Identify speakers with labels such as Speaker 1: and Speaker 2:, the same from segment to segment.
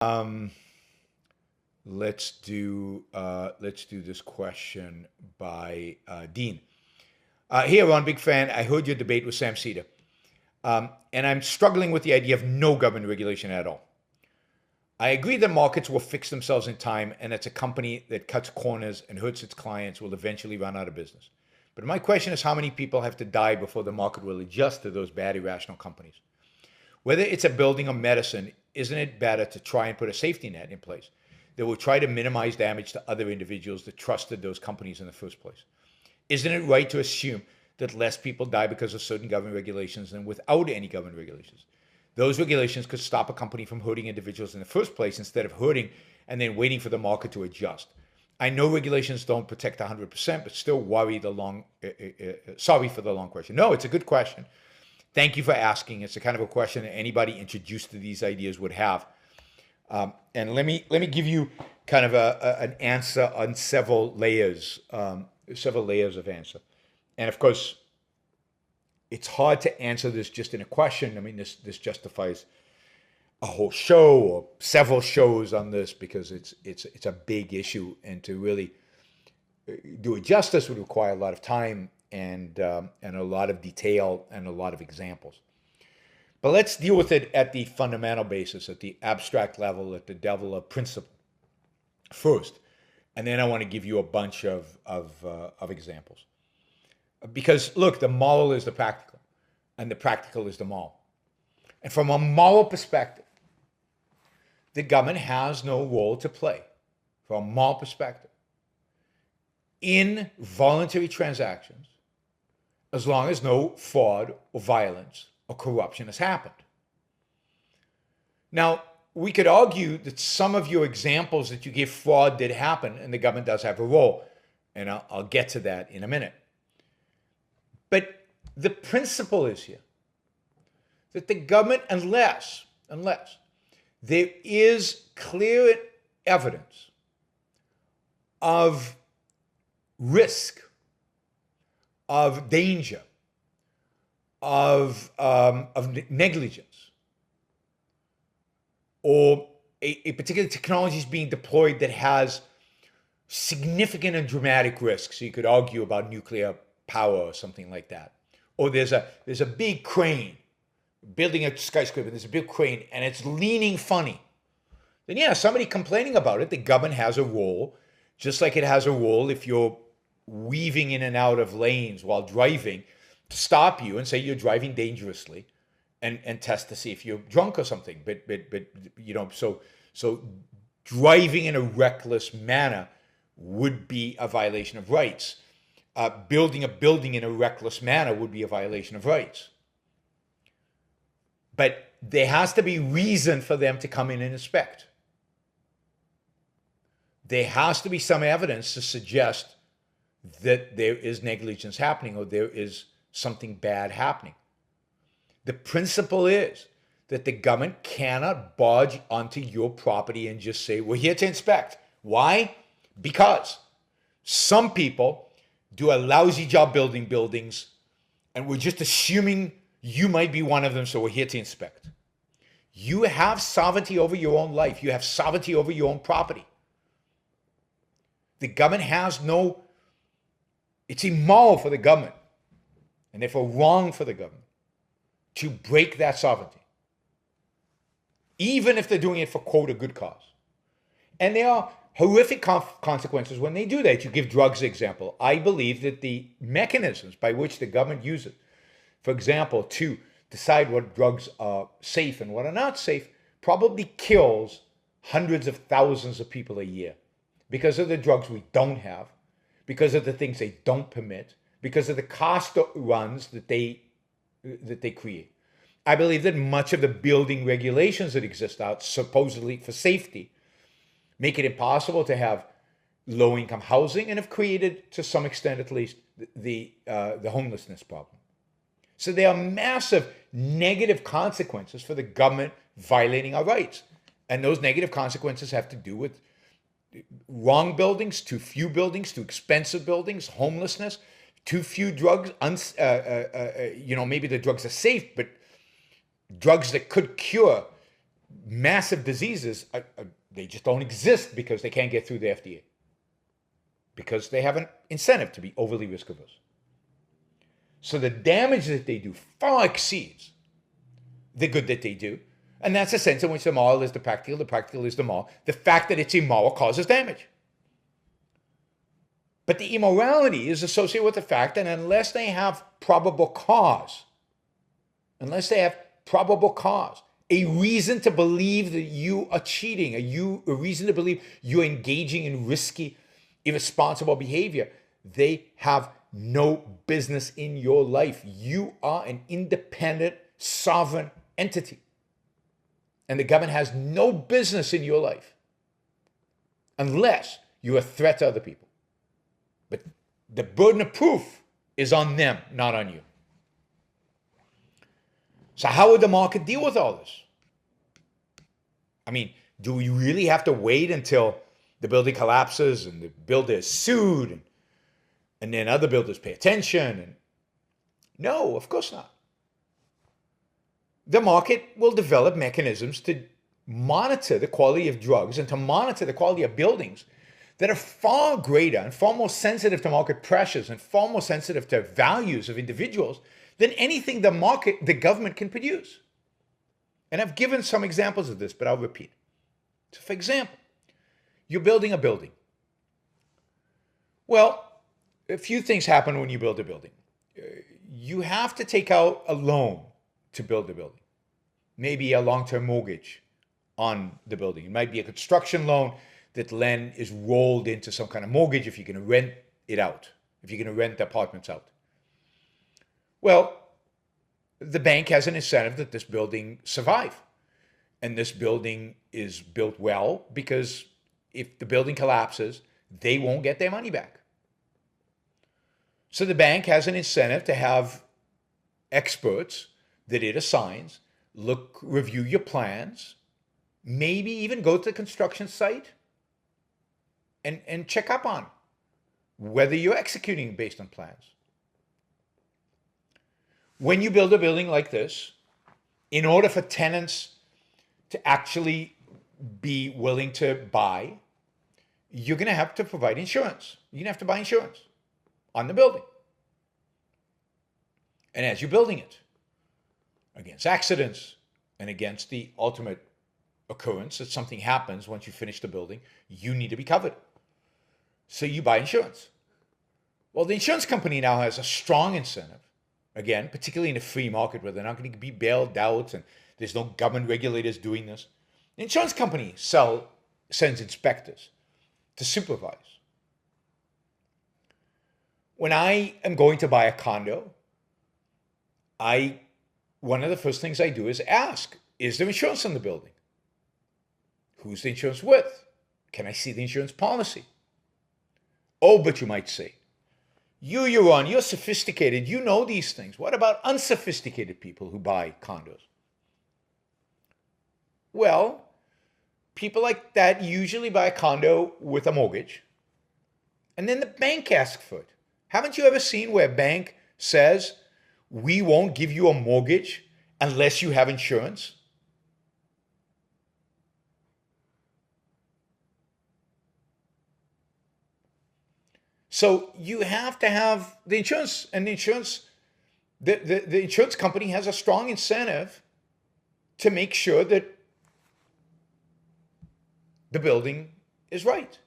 Speaker 1: Um, let's do this question by Dean. Here, Ron, big fan. I heard your debate with Sam Cedar, and I'm struggling with the idea of no government regulation at all. I agree that markets will fix themselves in time, and it's a company that cuts corners and hurts its clients will eventually run out of business. But my question is how many people have to die before the market will adjust to those bad, irrational companies? Whether it's a building or medicine, isn't it better to try and put a safety net in place that will try to minimize damage to other individuals that trusted those companies in the first place? Isn't it right to assume that less people die because of certain government regulations than without any government regulations? Those regulations could stop a company from hurting individuals in the first place instead of hurting and then waiting for the market to adjust. I know regulations don't protect 100%, but still sorry for the long question. No, it's a good question. Thank you for asking. It's the kind of a question that anybody introduced to these ideas would have. And let me give you kind of an answer on several layers of answer. And of course, it's hard to answer this just in a question. I mean, this justifies a whole show or several shows on this because it's a big issue, and to really do it justice would require a lot of time and a lot of detail and a lot of examples. But let's deal with it at the fundamental basis, at the abstract level, at the level of principle first, and then I want to give you a bunch of examples. Because look, the moral is the practical, and the practical is the moral. And from a moral perspective, the government has no role to play, from a moral perspective, in voluntary transactions, as long as no fraud or violence or corruption has happened. Now, we could argue that some of your examples that you give fraud did happen, and the government does have a role, and I'll get to that in a minute. But the principle is here that the government, unless there is clear evidence of risk, of danger, of negligence, or a particular technology is being deployed that has significant and dramatic risks. So you could argue about nuclear power or something like that. Or there's a big crane building a skyscraper. There's a big crane and it's leaning funny. Then yeah, somebody complaining about it. The government has a role, just like it has a role if you're weaving in and out of lanes while driving, to stop you and say you're driving dangerously, and test to see if you're drunk or something. But you know, so driving in a reckless manner would be a violation of rights. Building a building in a reckless manner would be a violation of rights. But there has to be reason for them to come in and inspect. There has to be some evidence to suggest that there is negligence happening or there is something bad happening. The principle is that the government cannot barge onto your property and just say, we're here to inspect. Why? Because some people do a lousy job building buildings, and we're just assuming you might be one of them, so we're here to inspect. You have sovereignty over your own life. You have sovereignty over your own property. The government has no, it's immoral for the government, and therefore wrong for the government, to break that sovereignty, even if they're doing it for, quote, a good cause. And there are horrific consequences when they do that. You give drugs example. I believe that the mechanisms by which the government uses, for example, to decide what drugs are safe and what are not safe, probably kills hundreds of thousands of people a year because of the drugs we don't have, because of the things they don't permit, because of the cost runs that they create. I believe that much of the building regulations that exist out supposedly for safety make it impossible to have low-income housing and have created, to some extent at least, the homelessness problem. So there are massive negative consequences for the government violating our rights. And those negative consequences have to do with wrong buildings, too few buildings, too expensive buildings, homelessness, too few drugs. Maybe the drugs are safe, but drugs that could cure massive diseases, they just don't exist because they can't get through the FDA. Because they have an incentive to be overly risk averse. So the damage that they do far exceeds the good that they do. And that's the sense in which the moral is the practical is the moral. The fact that it's immoral causes damage. But the immorality is associated with the fact that unless they have probable cause, a reason to believe that you are cheating, a reason to believe you're engaging in risky, irresponsible behavior, they have no business in your life. You are an independent, sovereign entity. And the government has no business in your life unless you're a threat to other people. But the burden of proof is on them, not on you. So how would the market deal with all this? I mean, do we really have to wait until the building collapses and the builder is sued and then other builders pay attention? No, of course not. The market will develop mechanisms to monitor the quality of drugs and to monitor the quality of buildings that are far greater and far more sensitive to market pressures and far more sensitive to values of individuals than anything the government can produce. And I've given some examples of this, but I'll repeat. So for example, you're building a building. Well, a few things happen when you build a building. You have to take out a loan to build the building. Maybe a long-term mortgage on the building. It might be a construction loan that then is rolled into some kind of mortgage if you're going to rent it out, if you're going to rent the apartments out. Well, the bank has an incentive that this building survive. And this building is built well because if the building collapses, they won't get their money back. So the bank has an incentive to have experts that it assigns review your plans, maybe even go to the construction site and check up on whether you're executing based on plans. When you build a building like this, in order for tenants to actually be willing to buy, you're going to have to provide insurance. You're going to have to buy insurance on the building. And as you're building it, against accidents and against the ultimate occurrence that something happens once you finish the building, you need to be covered. So you buy insurance. Well, the insurance company now has a strong incentive, again, particularly in a free market where they're not going to be bailed out and there's no government regulators doing this. The insurance company sends inspectors to supervise. When I am going to buy a condo, one of the first things I do is ask, is there insurance on the building? Who's the insurance with? Can I see the insurance policy? Oh, but you might say, Yaron, you're sophisticated. You know these things. What about unsophisticated people who buy condos? Well, people like that usually buy a condo with a mortgage, and then the bank asks for it. Haven't you ever seen where a bank says, we won't give you a mortgage unless you have insurance? So you have to have the insurance, and the insurance company has a strong incentive to make sure that the building is right.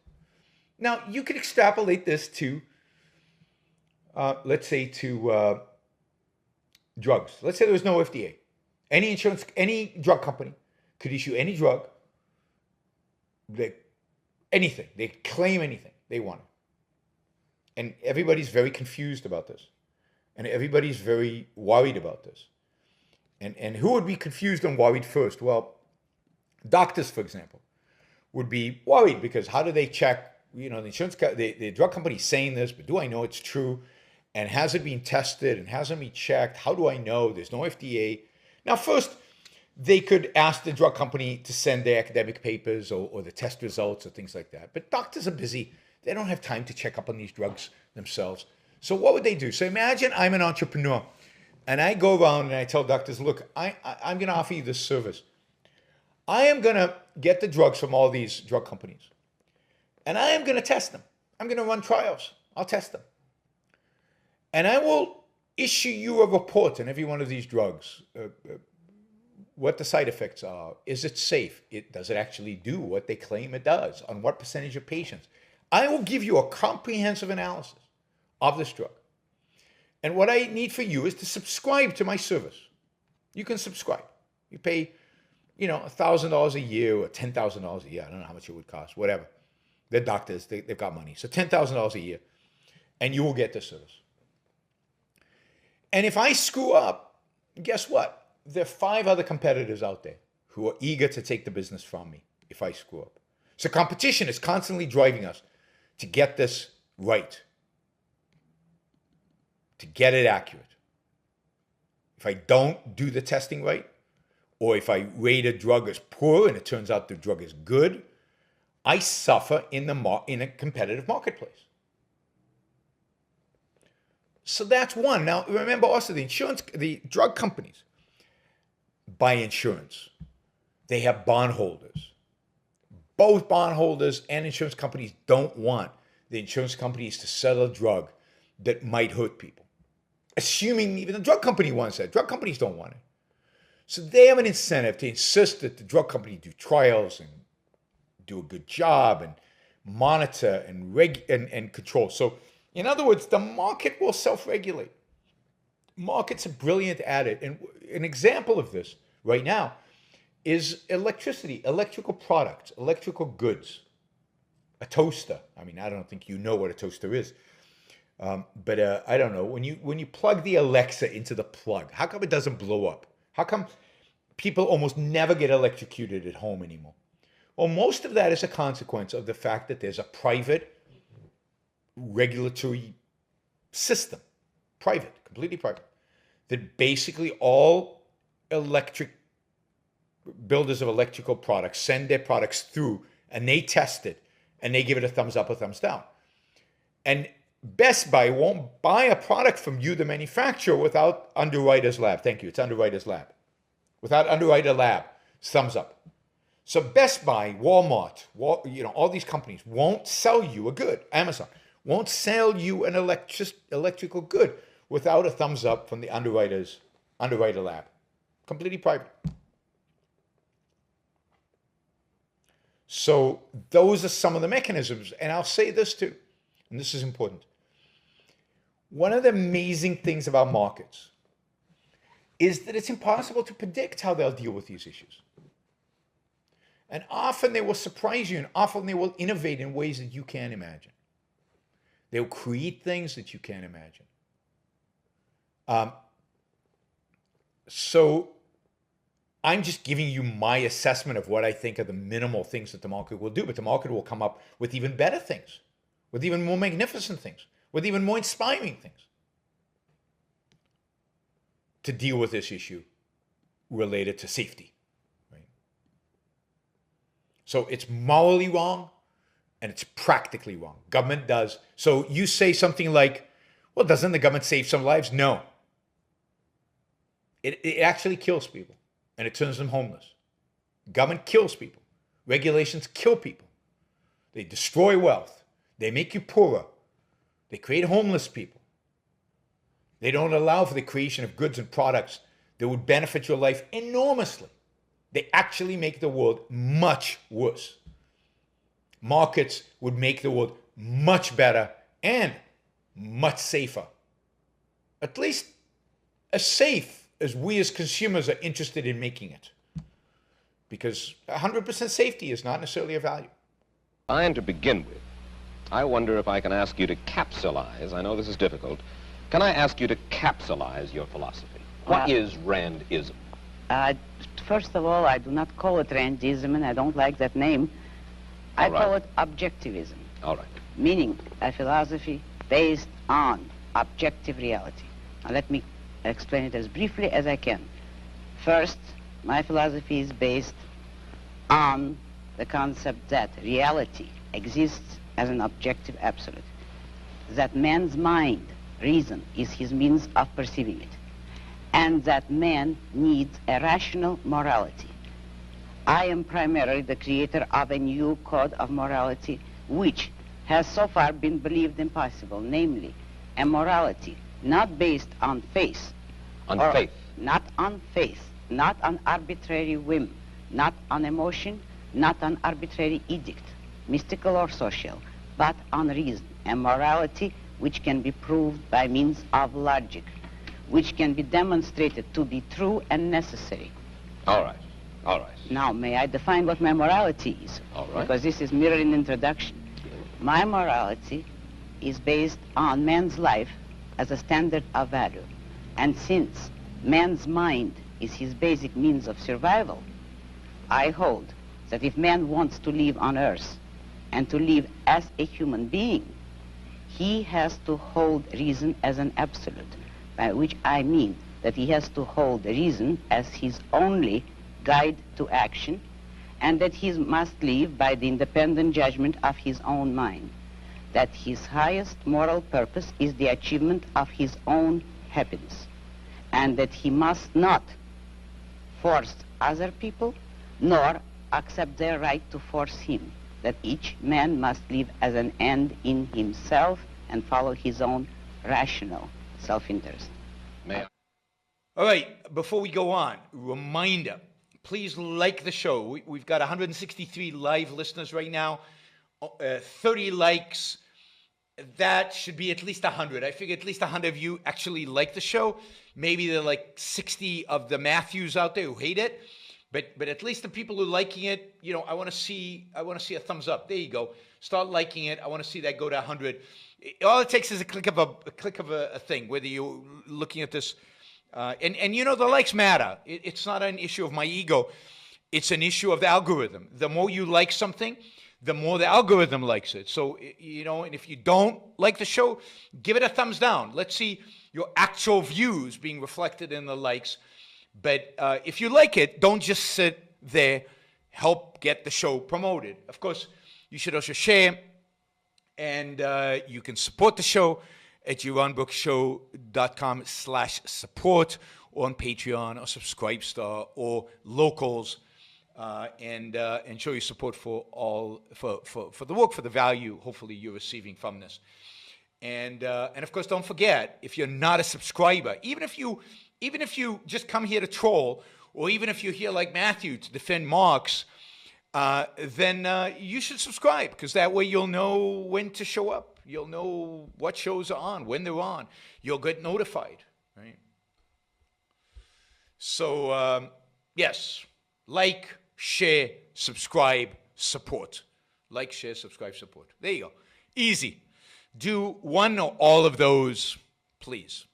Speaker 1: Now, you could extrapolate this to, let's say, to drugs. Let's say there was no FDA. Any drug company could issue any drug, anything. They claim anything they want. And everybody's very confused about this. And everybody's very worried about this. And who would be confused and worried first? Well, doctors, for example, would be worried because how do they check, the insurance, the drug company saying this, but do I know it's true? And has it been tested and hasn't been checked? How do I know? There's no FDA. Now, first, they could ask the drug company to send their academic papers or the test results or things like that. But doctors are busy. They don't have time to check up on these drugs themselves. So what would they do? So imagine I'm an entrepreneur and I go around and I tell doctors, look, I'm going to offer you this service. I am going to get the drugs from all these drug companies, and I am going to test them. I'm going to run trials. I'll test them. And I will issue you a report on every one of these drugs, what the side effects are. Is it safe? Does it actually do what they claim it does? On what percentage of patients? I will give you a comprehensive analysis of this drug. And what I need for you is to subscribe to my service. You can subscribe. You pay, $1,000 a year or $10,000 a year. I don't know how much it would cost, whatever. They're doctors, they've got money. So $10,000 a year, and you will get this service. And if I screw up, guess what? There are 5 other competitors out there who are eager to take the business from me if I screw up. So competition is constantly driving us to get this right, to get it accurate. If I don't do the testing right, or if I rate a drug as poor and it turns out the drug is good, I suffer in a competitive marketplace. So that's one. Now, remember also the drug companies buy insurance. They have bondholders. Both bondholders and insurance companies don't want the insurance companies to sell a drug that might hurt people. Assuming even the drug company wants that. Drug companies don't want it. So they have an incentive to insist that the drug company do trials and do a good job and monitor and control. So in other words, the market will self-regulate. Markets are brilliant at it. And an example of this right now is electricity, electrical products, electrical goods, a toaster. I mean, I don't think you know what a toaster is. But I don't know, when you plug the Alexa into the plug, how come it doesn't blow up? How come people almost never get electrocuted at home anymore? Well, most of that is a consequence of the fact that there's a private regulatory system, private, completely private, that basically all electric builders of electrical products send their products through and they test it and they give it a thumbs up or thumbs down. And Best Buy won't buy a product from you, the manufacturer, without Underwriters Lab. Thank you. It's Underwriters Lab. Without Underwriter Lab, thumbs up. So Best Buy, Walmart, all these companies won't sell you a good. Amazon won't sell you an electrical good without a thumbs up from the Underwriter Lab. Completely private. So those are some of the mechanisms. And I'll say this too, and this is important. One of the amazing things about markets is that it's impossible to predict how they'll deal with these issues. And often they will surprise you, and often they will innovate in ways that you can't imagine. They'll create things that you can't imagine. So I'm just giving you my assessment of what I think are the minimal things that the market will do, but the market will come up with even better things, with even more magnificent things, with even more inspiring things to deal with this issue related to safety. Right? So it's morally wrong and it's practically wrong. Government does. So you say something like, well, doesn't the government save some lives? No. It actually kills people and it turns them homeless. Government kills people. Regulations kill people. They destroy wealth. They make you poorer. They create homeless people. They don't allow for the creation of goods and products that would benefit your life enormously. They actually make the world much worse. Markets would make the world much better and much safer. At least as safe as we as consumers are interested in making it. Because 100% safety is not necessarily a value.
Speaker 2: And to begin with, I wonder if I can ask you to capsulize. I know this is difficult. Can I ask you to capsulize your philosophy? What is Randism?
Speaker 3: First of all, I do not call it Randism, and I don't like that name. I call it objectivism.
Speaker 2: All right.
Speaker 3: Meaning a philosophy based on objective reality. Now let me explain it as briefly as I can. First, my philosophy is based on the concept that reality exists as an objective absolute. That man's mind, reason, is his means of perceiving it. And that man needs a rational morality. I am primarily the creator of a new code of morality which has so far been believed impossible, namely a morality not based on faith.
Speaker 2: On faith.
Speaker 3: Not on faith, not on arbitrary whim, not on emotion, not on arbitrary edict, mystical or social, but on reason, a morality which can be proved by means of logic, which can be demonstrated to be true and necessary.
Speaker 2: All right. All right.
Speaker 3: Now, may I define what my morality is?
Speaker 2: All right.
Speaker 3: Because this is merely an introduction. My morality is based on man's life as a standard of value. And since man's mind is his basic means of survival, I hold that if man wants to live on earth and to live as a human being, he has to hold reason as an absolute, by which I mean that he has to hold reason as his only guide to action, and that he must live by the independent judgment of his own mind, that his highest moral purpose is the achievement of his own happiness, and that he must not force other people, nor accept their right to force him, that each man must live as an end in himself and follow his own rational self-interest.
Speaker 2: May I?
Speaker 1: All right, before we go on, reminder, please like the show. We've got 163 live listeners right now, 30 likes. That should be at least 100. I figure at least 100 of you actually like the show. Maybe there are like 60 of the Matthews out there who hate it, but at least the people who are liking it, you know, I want to see a thumbs up. There you go. Start liking it. I want to see that go to 100. All it takes is a click of a thing. Whether you're looking at this, and you know, the likes matter. It's not an issue of my ego. It's an issue of the algorithm. The more you like something, the more the algorithm likes it. So, you know, and if you don't like the show, give it a thumbs down. Let's see your actual views being reflected in the likes. But if you like it, don't just sit there. Help get the show promoted. Of course, you should also share, and you can support the show at JaronBrooksShow.com/support, or on Patreon or Subscribestar or Locals. And show your support for the work, for the value hopefully you're receiving from this. And of course, don't forget, if you're not a subscriber, even if you just come here to troll, or even if you're here like Matthew to defend Marx, then you should subscribe, because that way you'll know when to show up. You'll know what shows are on, when they're on. You'll get notified, right? So, yes, like, share, subscribe, support. Like, share, subscribe, support. There you go. Easy. Do one or all of those, please.